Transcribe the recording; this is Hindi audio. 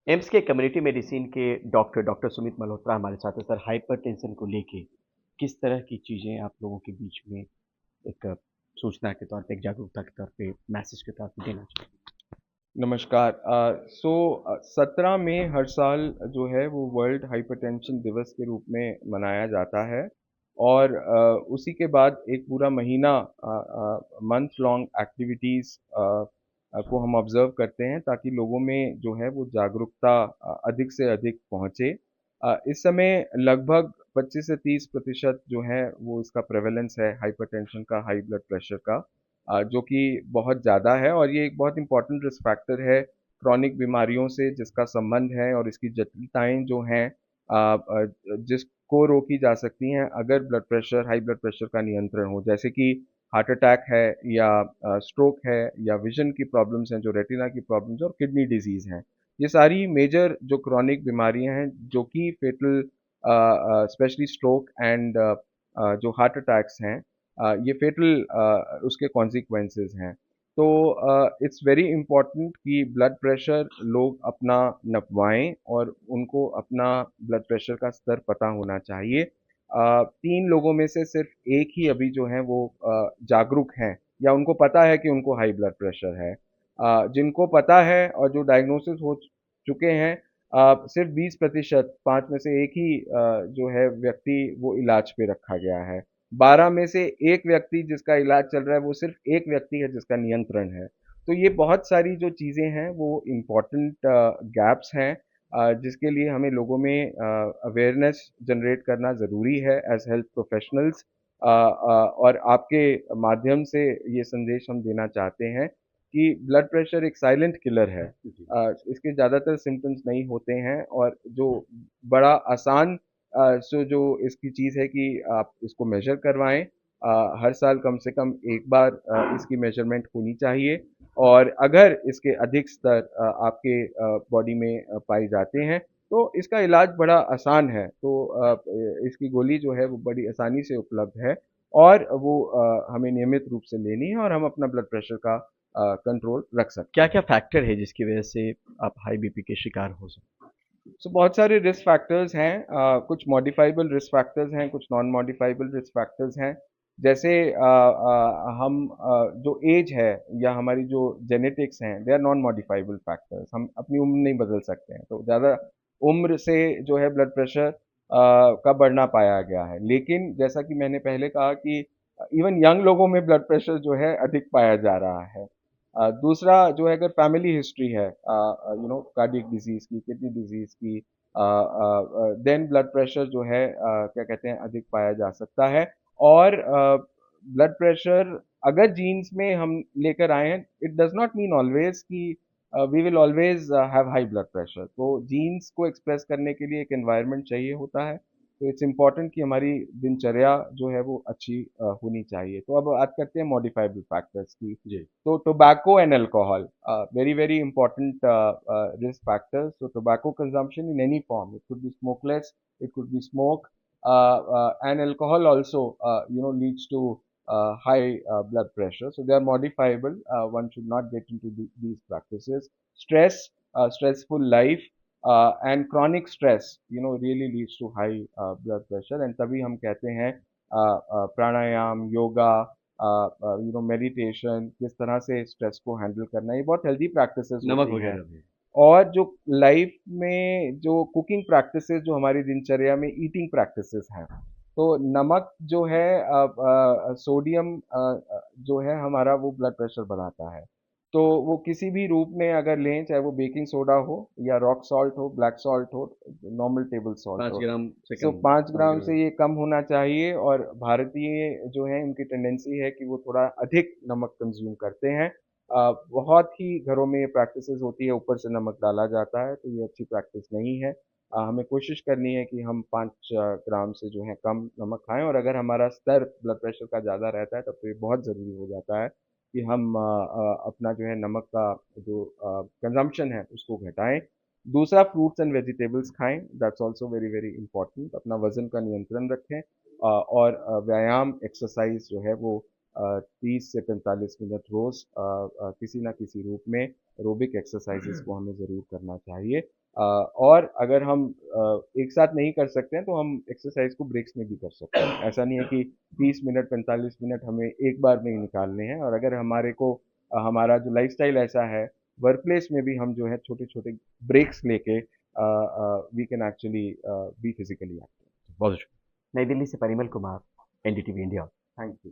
एम्स के कम्युनिटी मेडिसिन के डॉक्टर सुमित मल्होत्रा हमारे साथ हैं। सर, हाइपरटेंशन को लेके किस तरह की चीज़ें आप लोगों के बीच में एक सूचना के तौर पे, एक जागरूकता के तौर पे, मैसेज के तौर पे देना चाहिए? नमस्कार। 17 मई हर साल जो है वो वर्ल्ड हाइपरटेंशन दिवस के रूप में मनाया जाता है और उसी के बाद एक पूरा महीना मंथ लॉन्ग एक्टिविटीज़ को हम ऑब्ज़र्व करते हैं ताकि लोगों में जो है वो जागरूकता अधिक से अधिक पहुँचे। इस समय लगभग 25 से 30% जो है वो इसका प्रेवलेंस है हाइपरटेंशन का, हाई ब्लड प्रेशर का। जो कि बहुत ज़्यादा है और ये एक बहुत इम्पोर्टेंट रिस्क फैक्टर है क्रॉनिक बीमारियों से जिसका संबंध है और इसकी जटिलताएं जो हैं जिसको रोकी जा सकती हैं अगर blood pressure high blood pressure का नियंत्रण हो, जैसे कि हार्ट अटैक है या स्ट्रोक है या विजन की प्रॉब्लम्स हैं, जो रेटिना की प्रॉब्लम्स और किडनी डिजीज़ हैं। ये सारी मेजर जो क्रॉनिक बीमारियां हैं जो कि फेटल स्पेशली स्ट्रोक एंड जो हार्ट अटैक्स हैं, ये फेटल उसके कॉन्सिक्वेंसेस हैं। तो इट्स वेरी इम्पॉर्टेंट कि ब्लड प्रेशर लोग अपना नपवाएं और उनको अपना ब्लड प्रेशर का स्तर पता होना चाहिए। 3 लोगों में से सिर्फ एक ही अभी जो है वो जागरूक हैं या उनको पता है कि उनको हाई ब्लड प्रेशर है। जिनको पता है और जो डायग्नोसिस हो चुके हैं, सिर्फ 20%, 5 में से एक ही जो है व्यक्ति वो इलाज पे रखा गया है। 12 में से एक व्यक्ति जिसका इलाज चल रहा है वो सिर्फ एक व्यक्ति है जिसका नियंत्रण है। तो ये बहुत सारी जो चीज़ें हैं वो इम्पोर्टेंट गैप्स हैं जिसके लिए हमें लोगों में अवेयरनेस जनरेट करना ज़रूरी है एज हेल्थ प्रोफेशनल्स। और आपके माध्यम से ये संदेश हम देना चाहते हैं कि ब्लड प्रेशर एक साइलेंट किलर है। जी। इसके ज़्यादातर सिम्टम्स नहीं होते हैं और जो बड़ा आसान सो जो इसकी चीज़ है कि आप इसको मेजर करवाएं। हर साल कम से कम एक बार इसकी मेजरमेंट होनी चाहिए और अगर इसके अधिक स्तर आपके बॉडी में पाए जाते हैं तो इसका इलाज बड़ा आसान है। तो इसकी गोली जो है वो बड़ी आसानी से उपलब्ध है और वो हमें नियमित रूप से लेनी है और हम अपना ब्लड प्रेशर का कंट्रोल रख सकते क्या-क्या हैं। फैक्टर है जिसकी वजह से आप हाई बीपी के शिकार हो सकते सो बहुत सारे रिस्क फैक्टर्स हैं। कुछ मॉडिफाइबल रिस्क फैक्टर्स हैं, कुछ नॉन मॉडिफाइबल रिस्क फैक्टर्स हैं। जैसे हम जो एज है या हमारी जो जेनेटिक्स हैं, they are non modifiable factors. हम अपनी उम्र नहीं बदल सकते हैं, तो ज़्यादा उम्र से जो है ब्लड प्रेशर का बढ़ना पाया गया है। लेकिन जैसा कि मैंने पहले कहा कि इवन यंग लोगों में ब्लड प्रेशर जो है अधिक पाया जा रहा है। दूसरा जो है, अगर फैमिली हिस्ट्री है कार्डियक डिजीज की, किडनी डिजीज की, देन ब्लड प्रेशर जो है क्या कहते हैं अधिक पाया जा सकता है। और ब्लड प्रेशर अगर जीन्स में हम लेकर आए हैं, it does not mean always कि we will always have high blood pressure. तो जीन्स को एक्सप्रेस करने के लिए एक एनवायरनमेंट चाहिए होता है। तो इट्स इम्पॉर्टेंट कि हमारी दिनचर्या जो है वो अच्छी होनी चाहिए। तो अब बात करते हैं मॉडिफाइबल फैक्टर्स की। हैं? जी। So tobacco and alcohol, very important risk factors. So tobacco consumption in any form, it could be smokeless, it could be smoke, and alcohol also, leads to high blood pressure. So they are modifiable. One should not get into these practices. Stress, stressful life, and chronic stress, really leads to high blood pressure. And तभी हम कहते हैं प्राणायाम, योगा, मेडिटेशन, किस तरह से स्ट्रेस को हैंडल करना है, ये बहुत हेल्दी प्रैक्टिसेस नमक होती हैं। वगैरह भी। और जो लाइफ में जो कुकिंग प्रैक्टिसेस जो हमारी दिनचर्या में ईटिंग प्रैक्टिसेस हैं, तो नमक जो है सोडियम जो है हमारा वो ब्लड प्रेशर बढ़ाता है। तो वो किसी भी रूप में अगर लें, चाहे वो बेकिंग सोडा हो या रॉक सॉल्ट हो, ब्लैक सॉल्ट हो, नॉर्मल टेबल सॉल्ट 5 हो, ग्राम से सो कम, 5 5 ग्राम ग्राम। से ये कम होना चाहिए। और भारतीय जो है उनकी टेंडेंसी है कि वो थोड़ा अधिक नमक कंज्यूम करते हैं। बहुत ही घरों में ये प्रैक्टिसेस होती है, ऊपर से नमक डाला जाता है, तो ये अच्छी प्रैक्टिस नहीं है। हमें कोशिश करनी है कि हम 5 ग्राम से जो है कम नमक खाएं। और अगर हमारा स्तर ब्लड प्रेशर का ज़्यादा रहता है तब तो ये बहुत ज़रूरी हो जाता है कि हम अपना जो है नमक का जो कंजम्पशन है उसको घटाएं। दूसरा, फ्रूट्स एंड वेजिटेबल्स खाएं, that's also very very important. अपना वजन का नियंत्रण रखें और व्यायाम एक्सरसाइज जो है वो 30 से 45 मिनट रोज किसी ना किसी रूप में एरोबिक एक्सरसाइजेस को हमें ज़रूर करना चाहिए। और अगर हम एक साथ नहीं कर सकते हैं तो हम एक्सरसाइज को ब्रेक्स में भी कर सकते हैं। ऐसा नहीं है कि 30 मिनट 45 मिनट हमें एक बार में ही निकालने हैं। और अगर हमारे को हमारा जो लाइफस्टाइल ऐसा है, वर्क प्लेस में भी हम जो है छोटे छोटे ब्रेक्स लेके we can actually be physically active. बहुत शुक्रिया। नई दिल्ली से Parimal Kumar, NDTV India. Thank you.